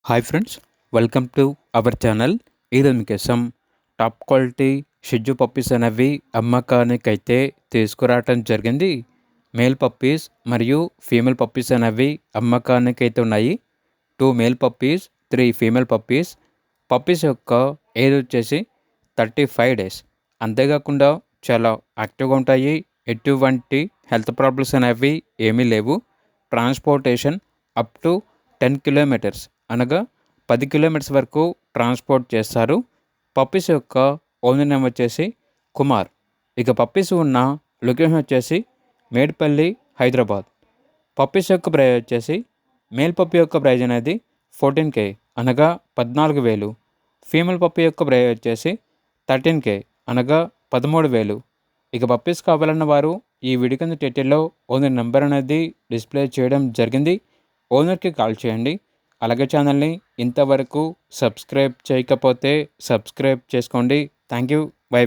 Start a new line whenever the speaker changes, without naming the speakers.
Hi friends, welcome to our channel. ఈరోజు మీకోసం top quality షిజ్జు puppies అనేవి అమ్మకానికైతే తీసుకురావటం జరిగింది. మేల్ పప్పీస్ మరియు ఫీమేల్ పప్పీస్ అనేవి అమ్మకానికైతే ఉన్నాయి. 2 male puppies, 3 female puppies. Puppies యొక్క ఏజ్ వచ్చేసి 35 డేస్. అంతేకాకుండా చాలా యాక్టివ్గా ఉంటాయి. ఎటువంటి హెల్త్ ప్రాబ్లమ్స్ అనేవి ఏమీ లేవు. ట్రాన్స్పోర్టేషన్ అప్ టు 10 కిలోమీటర్స్ అనగా 10 కిలోమీటర్స్ వరకు ట్రాన్స్పోర్ట్ చేస్తారు. పప్పీస్ యొక్క ఓనర్ నేమ్ వచ్చేసి కుమార్. ఇక పప్పీస్ ఉన్న లొకేషన్ వచ్చేసి మేడ్పల్లి, హైదరాబాద్. పప్పీస్ యొక్క ప్రైజ్ వచ్చేసి మేల్ పప్పీ యొక్క ప్రైజ్ అనేది 14K అనగా 14,000. ఫీమేల్ పప్పీ యొక్క ప్రైజ్ వచ్చేసి 13K అనగా 13,000. ఇక పప్పీస్ కావాలన్న వారు ఈ వీడియో కింద టైటిల్లో ఓనర్ నెంబర్ అనేది డిస్ప్లే చేయడం జరిగింది. ఓనర్కి కాల్ చేయండి. అలాగే ఛానల్ని ఇంతవరకు సబ్స్క్రైబ్ చేయకపోతే సబ్స్క్రైబ్ చేసుకోండి. Thank you. బై.